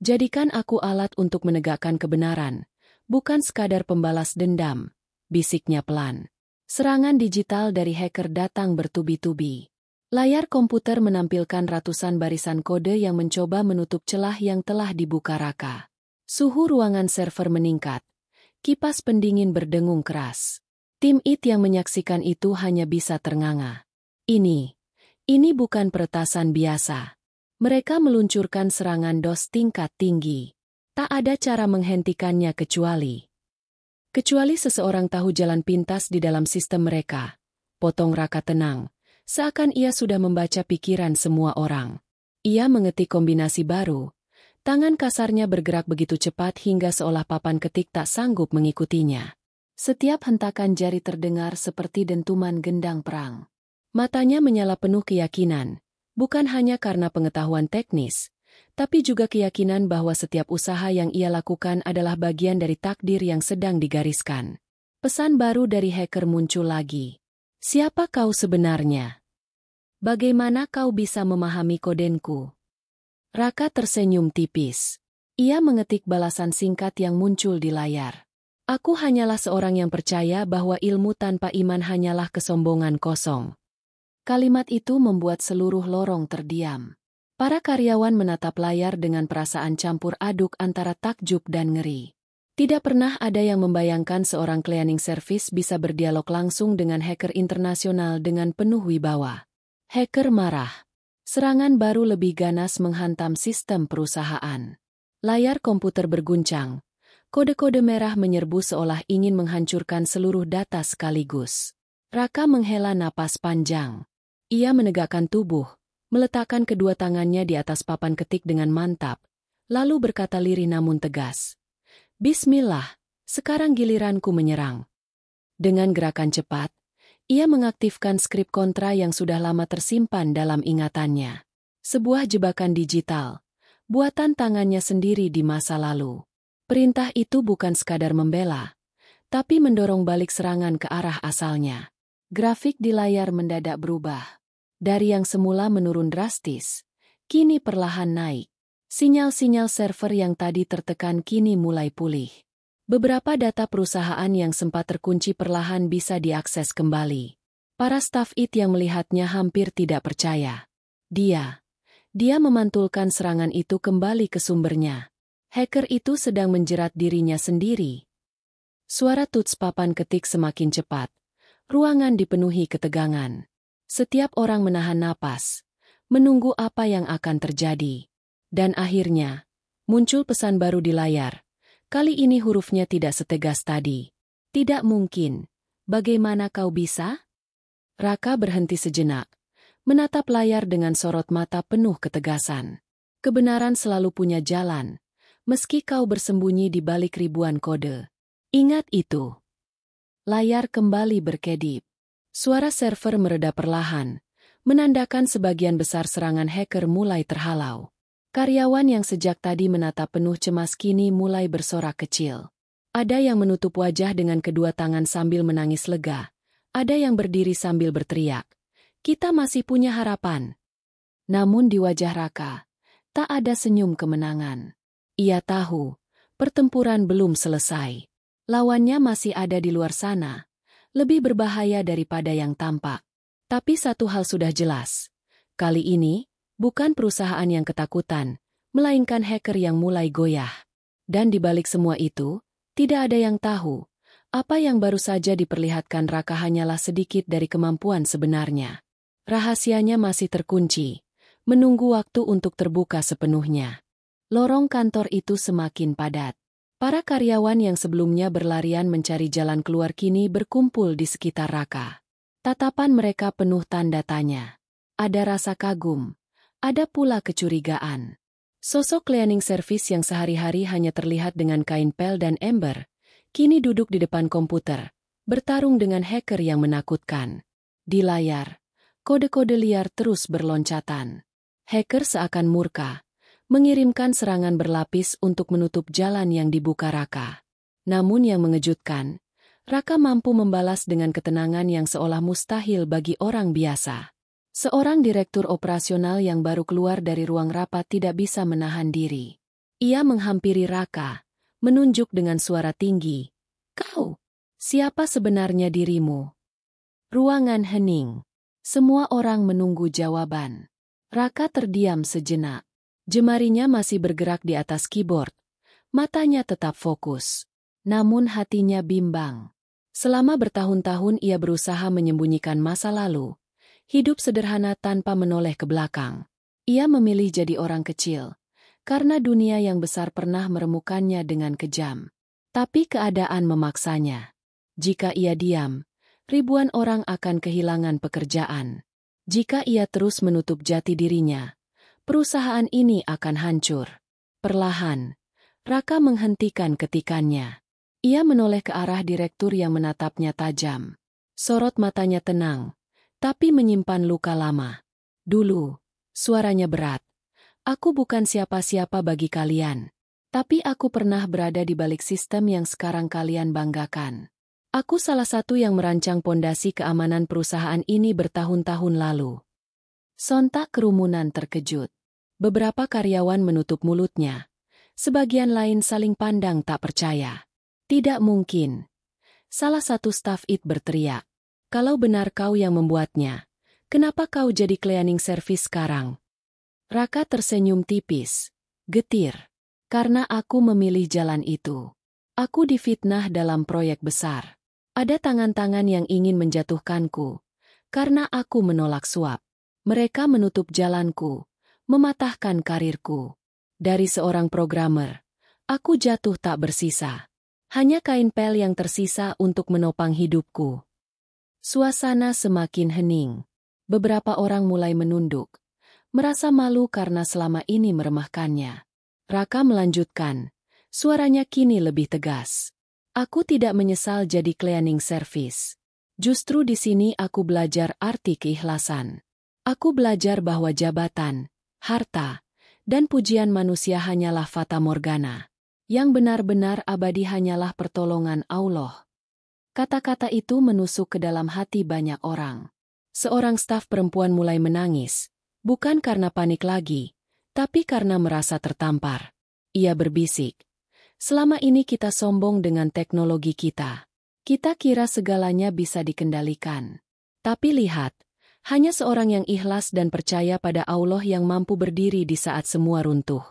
Jadikan aku alat untuk menegakkan kebenaran, bukan sekadar pembalas dendam, bisiknya pelan. Serangan digital dari hacker datang bertubi-tubi. Layar komputer menampilkan ratusan barisan kode yang mencoba menutup celah yang telah dibuka Raka. Suhu ruangan server meningkat. Kipas pendingin berdengung keras. Tim IT yang menyaksikan itu hanya bisa ternganga. Ini bukan peretasan biasa. Mereka meluncurkan serangan DOS tingkat tinggi. Tak ada cara menghentikannya kecuali seseorang tahu jalan pintas di dalam sistem mereka. Potong Raka tenang, seakan ia sudah membaca pikiran semua orang. Ia mengetik kombinasi baru. Tangan kasarnya bergerak begitu cepat hingga seolah papan ketik tak sanggup mengikutinya. Setiap hentakan jari terdengar seperti dentuman gendang perang. Matanya menyala penuh keyakinan. Bukan hanya karena pengetahuan teknis, tapi juga keyakinan bahwa setiap usaha yang ia lakukan adalah bagian dari takdir yang sedang digariskan. Pesan baru dari hacker muncul lagi. Siapa kau sebenarnya? Bagaimana kau bisa memahami kodenku? Raka tersenyum tipis. Ia mengetik balasan singkat yang muncul di layar. Aku hanyalah seorang yang percaya bahwa ilmu tanpa iman hanyalah kesombongan kosong. Kalimat itu membuat seluruh lorong terdiam. Para karyawan menatap layar dengan perasaan campur aduk antara takjub dan ngeri. Tidak pernah ada yang membayangkan seorang cleaning service bisa berdialog langsung dengan hacker internasional dengan penuh wibawa. Hacker marah. Serangan baru lebih ganas menghantam sistem perusahaan. Layar komputer berguncang. Kode-kode merah menyerbu seolah ingin menghancurkan seluruh data sekaligus. Raka menghela napas panjang. Ia menegakkan tubuh, meletakkan kedua tangannya di atas papan ketik dengan mantap, lalu berkata lirih namun tegas. Bismillah, sekarang giliranku menyerang. Dengan gerakan cepat, ia mengaktifkan skrip kontra yang sudah lama tersimpan dalam ingatannya. Sebuah jebakan digital, buatan tangannya sendiri di masa lalu. Perintah itu bukan sekadar membela, tapi mendorong balik serangan ke arah asalnya. Grafik di layar mendadak berubah. Dari yang semula menurun drastis, kini perlahan naik. Sinyal-sinyal server yang tadi tertekan kini mulai pulih. Beberapa data perusahaan yang sempat terkunci perlahan bisa diakses kembali. Para staf IT yang melihatnya hampir tidak percaya. Dia memantulkan serangan itu kembali ke sumbernya. Hacker itu sedang menjerat dirinya sendiri. Suara tuts papan ketik semakin cepat. Ruangan dipenuhi ketegangan. Setiap orang menahan napas, menunggu apa yang akan terjadi. Dan akhirnya, muncul pesan baru di layar. Kali ini hurufnya tidak setegas tadi. Tidak mungkin. Bagaimana kau bisa? Raka berhenti sejenak, menatap layar dengan sorot mata penuh ketegasan. Kebenaran selalu punya jalan. Meski kau bersembunyi di balik ribuan kode. Ingat itu. Layar kembali berkedip. Suara server mereda perlahan, menandakan sebagian besar serangan hacker mulai terhalau. Karyawan yang sejak tadi menatap penuh cemas kini mulai bersorak kecil. Ada yang menutup wajah dengan kedua tangan sambil menangis lega. Ada yang berdiri sambil berteriak. Kita masih punya harapan. Namun di wajah Raka, tak ada senyum kemenangan. Ia tahu, pertempuran belum selesai. Lawannya masih ada di luar sana, lebih berbahaya daripada yang tampak. Tapi satu hal sudah jelas. Kali ini, bukan perusahaan yang ketakutan, melainkan hacker yang mulai goyah. Dan di balik semua itu, tidak ada yang tahu, apa yang baru saja diperlihatkan Raka hanyalah sedikit dari kemampuan sebenarnya. Rahasianya masih terkunci, menunggu waktu untuk terbuka sepenuhnya. Lorong kantor itu semakin padat. Para karyawan yang sebelumnya berlarian mencari jalan keluar kini berkumpul di sekitar Raka. Tatapan mereka penuh tanda tanya. Ada rasa kagum, ada pula kecurigaan. Sosok cleaning service yang sehari-hari hanya terlihat dengan kain pel dan ember, kini duduk di depan komputer, bertarung dengan hacker yang menakutkan. Di layar, kode-kode liar terus berloncatan. Hacker seakan murka, mengirimkan serangan berlapis untuk menutup jalan yang dibuka Raka. Namun yang mengejutkan, Raka mampu membalas dengan ketenangan yang seolah mustahil bagi orang biasa. Seorang direktur operasional yang baru keluar dari ruang rapat tidak bisa menahan diri. Ia menghampiri Raka, menunjuk dengan suara tinggi. Kau, siapa sebenarnya dirimu? Ruangan hening. Semua orang menunggu jawaban. Raka terdiam sejenak. Jemarinya masih bergerak di atas keyboard. Matanya tetap fokus. Namun hatinya bimbang. Selama bertahun-tahun ia berusaha menyembunyikan masa lalu. Hidup sederhana tanpa menoleh ke belakang. Ia memilih jadi orang kecil. Karena dunia yang besar pernah meremukannya dengan kejam. Tapi keadaan memaksanya. Jika ia diam, ribuan orang akan kehilangan pekerjaan. Jika ia terus menutup jati dirinya, perusahaan ini akan hancur. Perlahan, Raka menghentikan ketikannya. Ia menoleh ke arah direktur yang menatapnya tajam. Sorot matanya tenang, tapi menyimpan luka lama. Dulu, suaranya berat. Aku bukan siapa-siapa bagi kalian. Tapi aku pernah berada di balik sistem yang sekarang kalian banggakan. Aku salah satu yang merancang pondasi keamanan perusahaan ini bertahun-tahun lalu. Sontak kerumunan terkejut. Beberapa karyawan menutup mulutnya. Sebagian lain saling pandang tak percaya. Tidak mungkin. Salah satu staf IT berteriak. Kalau benar kau yang membuatnya, kenapa kau jadi cleaning service sekarang? Raka tersenyum tipis. Getir. Karena aku memilih jalan itu. Aku difitnah dalam proyek besar. Ada tangan-tangan yang ingin menjatuhkanku. Karena aku menolak suap. Mereka menutup jalanku. Mematahkan karirku. Dari seorang programmer, Aku jatuh tak bersisa. Hanya kain pel yang tersisa untuk menopang hidupku. Suasana semakin hening. Beberapa orang mulai menunduk, merasa malu karena selama ini meremehkannya. Raka melanjutkan, suaranya kini lebih tegas. Aku tidak menyesal jadi cleaning service. Justru di sini aku belajar arti keikhlasan. Aku belajar bahwa jabatan, harta, dan pujian manusia hanyalah fata morgana. Yang benar-benar abadi hanyalah pertolongan Allah. Kata-kata itu menusuk ke dalam hati banyak orang. Seorang staf perempuan mulai menangis, bukan karena panik lagi, tapi karena merasa tertampar. Ia berbisik, selama ini kita sombong dengan teknologi kita. Kita kira segalanya bisa dikendalikan. Tapi lihat, hanya seorang yang ikhlas dan percaya pada Allah yang mampu berdiri di saat semua runtuh.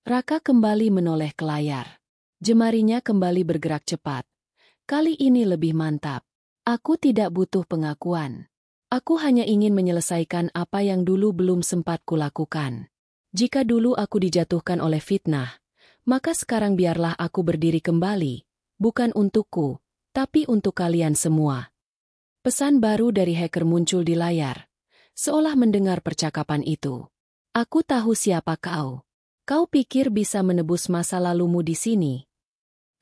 Raka kembali menoleh ke layar. Jemarinya kembali bergerak cepat. Kali ini lebih mantap. Aku tidak butuh pengakuan. Aku hanya ingin menyelesaikan apa yang dulu belum sempat kulakukan. Jika dulu aku dijatuhkan oleh fitnah, maka sekarang biarlah aku berdiri kembali, bukan untukku, tapi untuk kalian semua. Pesan baru dari hacker muncul di layar, seolah mendengar percakapan itu. Aku tahu siapa kau. Kau pikir bisa menebus masa lalumu di sini?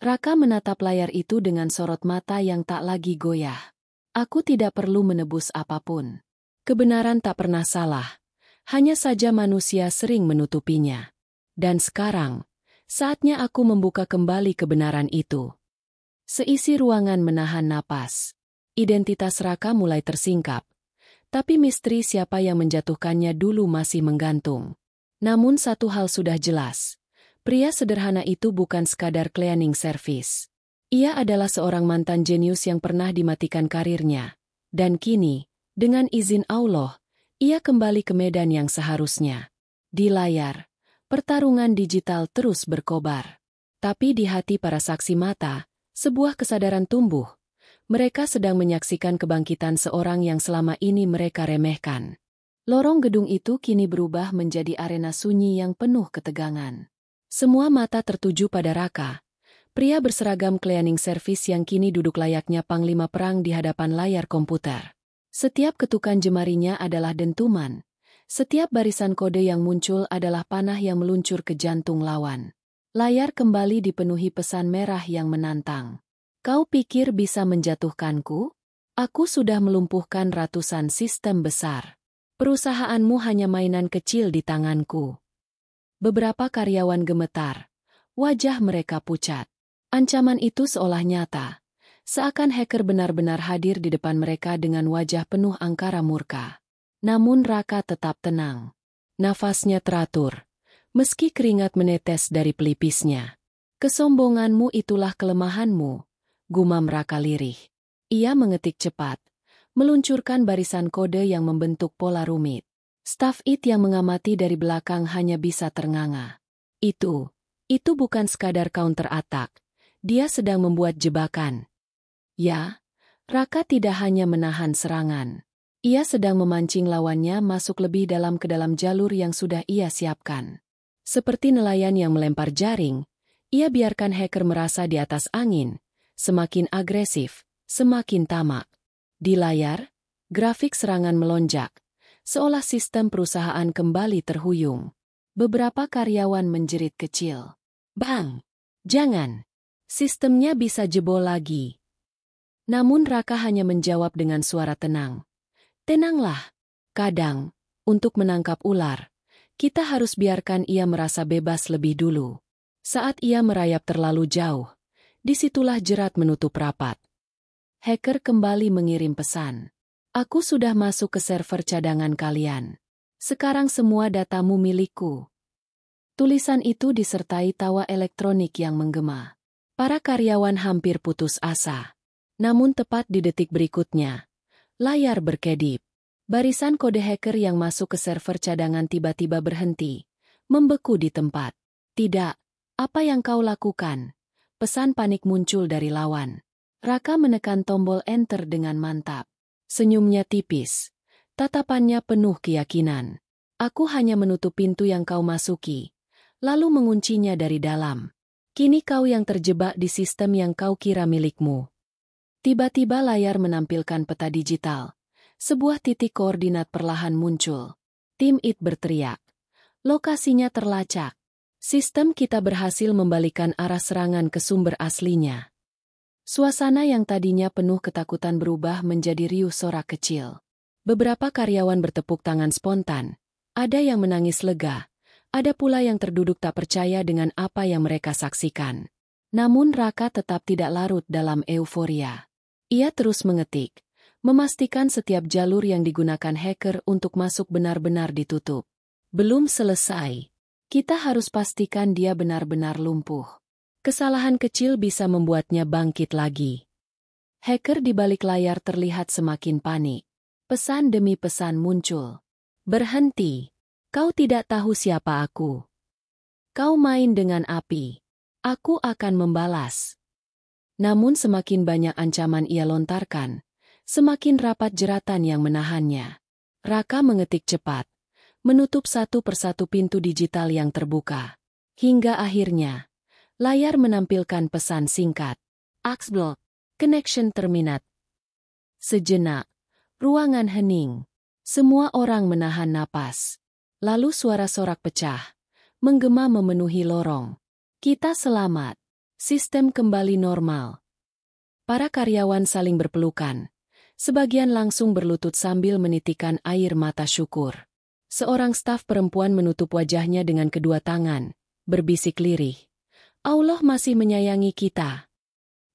Raka menatap layar itu dengan sorot mata yang tak lagi goyah. Aku tidak perlu menebus apapun. Kebenaran tak pernah salah. Hanya saja manusia sering menutupinya. Dan sekarang, saatnya aku membuka kembali kebenaran itu. Seisi ruangan menahan napas. Identitas Raka mulai tersingkap. Tapi misteri siapa yang menjatuhkannya dulu masih menggantung. Namun satu hal sudah jelas. Pria sederhana itu bukan sekadar cleaning service. Ia adalah seorang mantan jenius yang pernah dimatikan karirnya. Dan kini, dengan izin Allah, ia kembali ke medan yang seharusnya. Di layar, pertarungan digital terus berkobar. Tapi di hati para saksi mata, sebuah kesadaran tumbuh. Mereka sedang menyaksikan kebangkitan seorang yang selama ini mereka remehkan. Lorong gedung itu kini berubah menjadi arena sunyi yang penuh ketegangan. Semua mata tertuju pada Raka. Pria berseragam cleaning service yang kini duduk layaknya panglima perang di hadapan layar komputer. Setiap ketukan jemarinya adalah dentuman. Setiap barisan kode yang muncul adalah panah yang meluncur ke jantung lawan. Layar kembali dipenuhi pesan merah yang menantang. Kau pikir bisa menjatuhkanku? Aku sudah melumpuhkan ratusan sistem besar. Perusahaanmu hanya mainan kecil di tanganku. Beberapa karyawan gemetar. Wajah mereka pucat. Ancaman itu seolah nyata, seakan hacker benar-benar hadir di depan mereka dengan wajah penuh angkara murka. Namun Raka tetap tenang. Nafasnya teratur, meski keringat menetes dari pelipisnya. Kesombonganmu itulah kelemahanmu, gumam Raka lirih. Ia mengetik cepat, meluncurkan barisan kode yang membentuk pola rumit. Staf IT yang mengamati dari belakang hanya bisa ternganga. Itu bukan sekadar counter attack. Dia sedang membuat jebakan. Ya, Raka tidak hanya menahan serangan. Ia sedang memancing lawannya masuk lebih dalam ke dalam jalur yang sudah ia siapkan. Seperti nelayan yang melempar jaring, ia biarkan hacker merasa di atas angin, semakin agresif, semakin tamak. Di layar, grafik serangan melonjak, seolah sistem perusahaan kembali terhuyung. Beberapa karyawan menjerit kecil. Bang! Jangan! Sistemnya bisa jebol lagi. Namun Raka hanya menjawab dengan suara tenang. Tenanglah. Kadang, untuk menangkap ular, kita harus biarkan ia merasa bebas lebih dulu. Saat ia merayap terlalu jauh, disitulah jerat menutup rapat. Hacker kembali mengirim pesan. Aku sudah masuk ke server cadangan kalian. Sekarang semua datamu milikku. Tulisan itu disertai tawa elektronik yang menggema. Para karyawan hampir putus asa. Namun tepat di detik berikutnya, layar berkedip. Barisan kode hacker yang masuk ke server cadangan tiba-tiba berhenti, membeku di tempat. Tidak, apa yang kau lakukan? Pesan panik muncul dari lawan. Raka menekan tombol enter dengan mantap. Senyumnya tipis. Tatapannya penuh keyakinan. Aku hanya menutup pintu yang kau masuki, lalu menguncinya dari dalam. Kini kau yang terjebak di sistem yang kau kira milikmu. Tiba-tiba layar menampilkan peta digital. Sebuah titik koordinat perlahan muncul. Tim IT berteriak. Lokasinya terlacak. Sistem kita berhasil membalikan arah serangan ke sumber aslinya. Suasana yang tadinya penuh ketakutan berubah menjadi riuh sorak kecil. Beberapa karyawan bertepuk tangan spontan. Ada yang menangis lega. Ada pula yang terduduk tak percaya dengan apa yang mereka saksikan. Namun Raka tetap tidak larut dalam euforia. Ia terus mengetik, memastikan setiap jalur yang digunakan hacker untuk masuk benar-benar ditutup. Belum selesai. Kita harus pastikan dia benar-benar lumpuh. Kesalahan kecil bisa membuatnya bangkit lagi. Hacker di balik layar terlihat semakin panik. Pesan demi pesan muncul. Berhenti. Kau tidak tahu siapa aku. Kau main dengan api. Aku akan membalas. Namun semakin banyak ancaman ia lontarkan, semakin rapat jeratan yang menahannya. Raka mengetik cepat, menutup satu persatu pintu digital yang terbuka. Hingga akhirnya, layar menampilkan pesan singkat. Access block. Connection terminate. Sejenak, ruangan hening. Semua orang menahan napas. Lalu suara sorak pecah, menggema memenuhi lorong. Kita selamat. Sistem kembali normal. Para karyawan saling berpelukan. Sebagian langsung berlutut sambil menitikan air mata syukur. Seorang staf perempuan menutup wajahnya dengan kedua tangan, berbisik lirih. Allah masih menyayangi kita.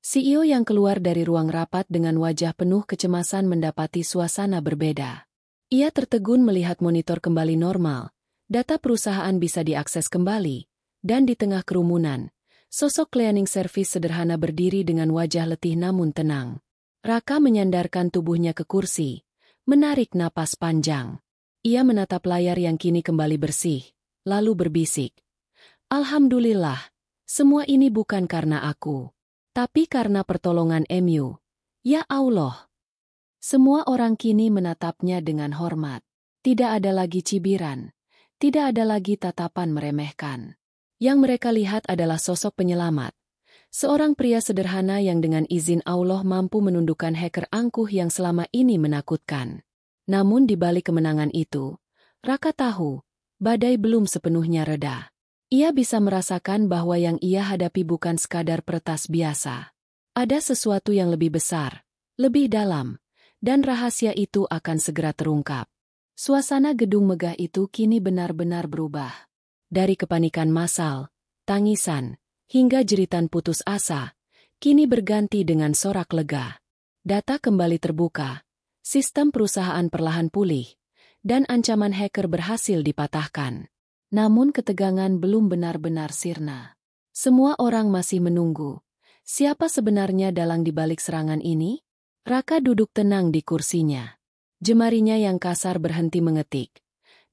CEO yang keluar dari ruang rapat dengan wajah penuh kecemasan mendapati suasana berbeda. Ia tertegun melihat monitor kembali normal, data perusahaan bisa diakses kembali, dan di tengah kerumunan, sosok cleaning service sederhana berdiri dengan wajah letih namun tenang. Raka menyandarkan tubuhnya ke kursi, menarik napas panjang. Ia menatap layar yang kini kembali bersih, lalu berbisik. Alhamdulillah, semua ini bukan karena aku, tapi karena pertolongan MU. Ya Allah. Semua orang kini menatapnya dengan hormat. Tidak ada lagi cibiran. Tidak ada lagi tatapan meremehkan. Yang mereka lihat adalah sosok penyelamat. Seorang pria sederhana yang dengan izin Allah mampu menundukkan hacker angkuh yang selama ini menakutkan. Namun di balik kemenangan itu, Raka tahu, badai belum sepenuhnya reda. Ia bisa merasakan bahwa yang ia hadapi bukan sekadar peretas biasa. Ada sesuatu yang lebih besar, lebih dalam. Dan rahasia itu akan segera terungkap. Suasana gedung megah itu kini benar-benar berubah. Dari kepanikan massal, tangisan, hingga jeritan putus asa, kini berganti dengan sorak lega. Data kembali terbuka, sistem perusahaan perlahan pulih, dan ancaman hacker berhasil dipatahkan. Namun ketegangan belum benar-benar sirna. Semua orang masih menunggu. Siapa sebenarnya dalang di balik serangan ini? Raka duduk tenang di kursinya. Jemarinya yang kasar berhenti mengetik.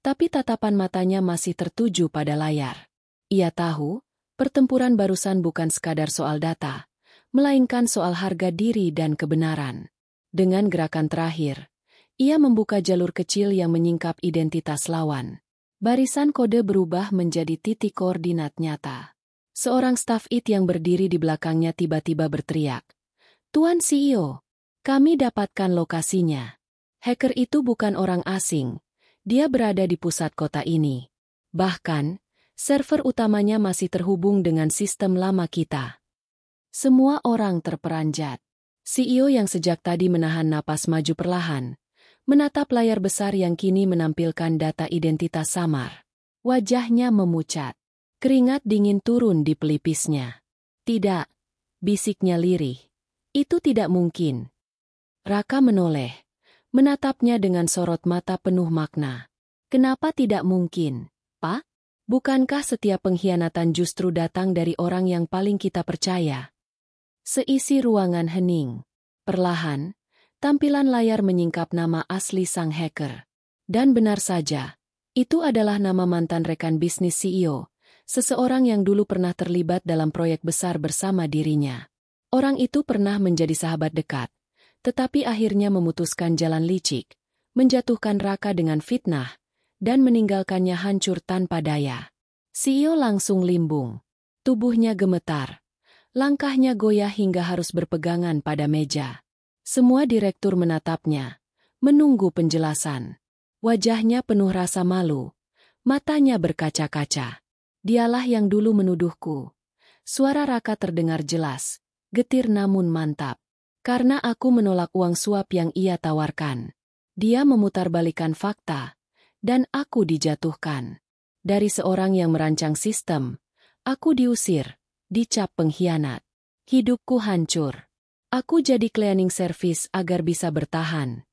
Tapi tatapan matanya masih tertuju pada layar. Ia tahu, pertempuran barusan bukan sekadar soal data, melainkan soal harga diri dan kebenaran. Dengan gerakan terakhir, ia membuka jalur kecil yang menyingkap identitas lawan. Barisan kode berubah menjadi titik koordinat nyata. Seorang staf IT yang berdiri di belakangnya tiba-tiba berteriak. Tuan CEO, kami dapatkan lokasinya. Hacker itu bukan orang asing. Dia berada di pusat kota ini. Bahkan, server utamanya masih terhubung dengan sistem lama kita. Semua orang terperanjat. CEO yang sejak tadi menahan napas maju perlahan, menatap layar besar yang kini menampilkan data identitas samar. Wajahnya memucat. Keringat dingin turun di pelipisnya. Tidak, bisiknya lirih. Itu tidak mungkin. Raka menoleh, menatapnya dengan sorot mata penuh makna. Kenapa tidak mungkin, Pak? Bukankah setiap pengkhianatan justru datang dari orang yang paling kita percaya? Seisi ruangan hening. Perlahan, tampilan layar menyingkap nama asli sang hacker. Dan benar saja, itu adalah nama mantan rekan bisnis CEO, seseorang yang dulu pernah terlibat dalam proyek besar bersama dirinya. Orang itu pernah menjadi sahabat dekat. Tetapi akhirnya memutuskan jalan licik, menjatuhkan Raka dengan fitnah, dan meninggalkannya hancur tanpa daya. CEO langsung limbung. Tubuhnya gemetar. Langkahnya goyah hingga harus berpegangan pada meja. Semua direktur menatapnya, menunggu penjelasan. Wajahnya penuh rasa malu. Matanya berkaca-kaca. Dialah yang dulu menuduhku. Suara Raka terdengar jelas, getir namun mantap. Karena aku menolak uang suap yang ia tawarkan. Dia memutarbalikkan fakta, dan aku dijatuhkan. Dari seorang yang merancang sistem, aku diusir, dicap pengkhianat. Hidupku hancur. Aku jadi cleaning service agar bisa bertahan.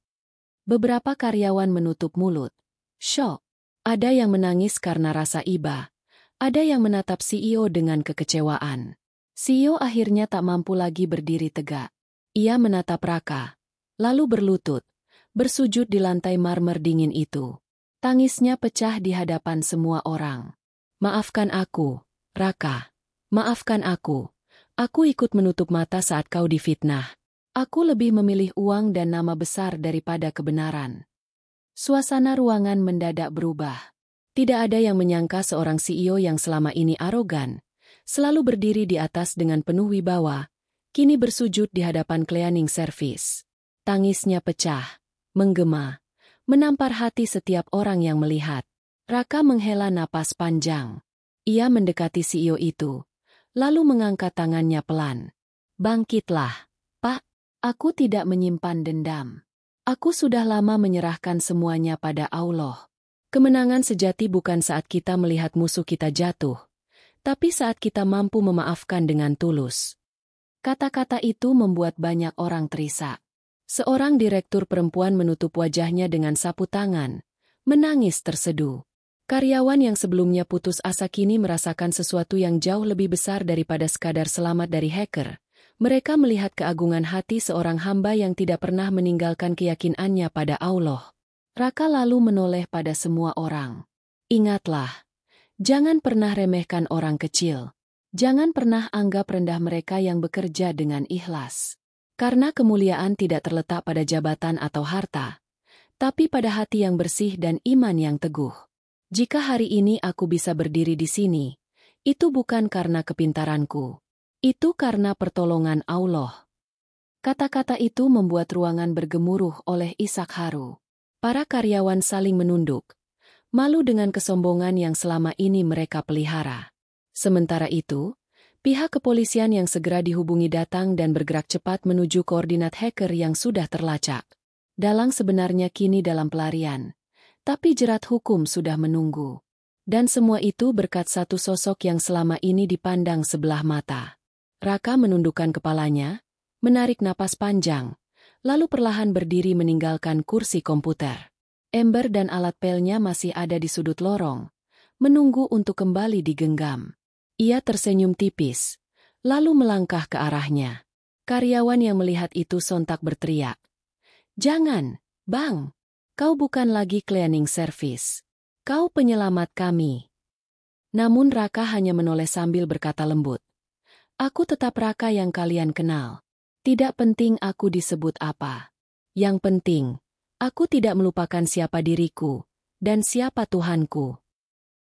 Beberapa karyawan menutup mulut. Syok. Ada yang menangis karena rasa iba. Ada yang menatap CEO dengan kekecewaan. CEO akhirnya tak mampu lagi berdiri tegak. Ia menatap Raka, lalu berlutut, bersujud di lantai marmer dingin itu. Tangisnya pecah di hadapan semua orang. Maafkan aku, Raka. Maafkan aku. Aku ikut menutup mata saat kau difitnah. Aku lebih memilih uang dan nama besar daripada kebenaran. Suasana ruangan mendadak berubah. Tidak ada yang menyangka seorang CEO yang selama ini arogan, selalu berdiri di atas dengan penuh wibawa, kini bersujud di hadapan cleaning service. Tangisnya pecah, menggema, menampar hati setiap orang yang melihat. Raka menghela napas panjang. Ia mendekati CEO itu, lalu mengangkat tangannya pelan. Bangkitlah, Pak. Aku tidak menyimpan dendam. Aku sudah lama menyerahkan semuanya pada Allah. Kemenangan sejati bukan saat kita melihat musuh kita jatuh, tapi saat kita mampu memaafkan dengan tulus. Kata-kata itu membuat banyak orang terisak. Seorang direktur perempuan menutup wajahnya dengan sapu tangan, menangis terseduh. Karyawan yang sebelumnya putus asa kini merasakan sesuatu yang jauh lebih besar daripada sekadar selamat dari hacker. Mereka melihat keagungan hati seorang hamba yang tidak pernah meninggalkan keyakinannya pada Allah. Raka lalu menoleh pada semua orang. Ingatlah, jangan pernah remehkan orang kecil. Jangan pernah anggap rendah mereka yang bekerja dengan ikhlas. Karena kemuliaan tidak terletak pada jabatan atau harta, tapi pada hati yang bersih dan iman yang teguh. Jika hari ini aku bisa berdiri di sini, itu bukan karena kepintaranku. Itu karena pertolongan Allah. Kata-kata itu membuat ruangan bergemuruh oleh isak haru. Para karyawan saling menunduk, malu dengan kesombongan yang selama ini mereka pelihara. Sementara itu, pihak kepolisian yang segera dihubungi datang dan bergerak cepat menuju koordinat hacker yang sudah terlacak. Dalang sebenarnya kini dalam pelarian, tapi jerat hukum sudah menunggu. Dan semua itu berkat satu sosok yang selama ini dipandang sebelah mata. Raka menundukkan kepalanya, menarik napas panjang, lalu perlahan berdiri meninggalkan kursi komputer. Ember dan alat pelnya masih ada di sudut lorong, menunggu untuk kembali digenggam. Ia tersenyum tipis, lalu melangkah ke arahnya. Karyawan yang melihat itu sontak berteriak. Jangan, Bang, kau bukan lagi cleaning service. Kau penyelamat kami. Namun Raka hanya menoleh sambil berkata lembut. Aku tetap Raka yang kalian kenal. Tidak penting aku disebut apa. Yang penting, aku tidak melupakan siapa diriku, dan siapa Tuhanku.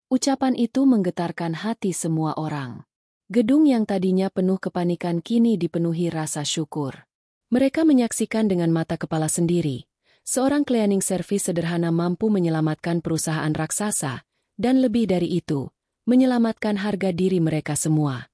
Ucapan itu menggetarkan hati semua orang. Gedung yang tadinya penuh kepanikan kini dipenuhi rasa syukur. Mereka menyaksikan dengan mata kepala sendiri. Seorang cleaning service sederhana mampu menyelamatkan perusahaan raksasa, dan lebih dari itu, menyelamatkan harga diri mereka semua.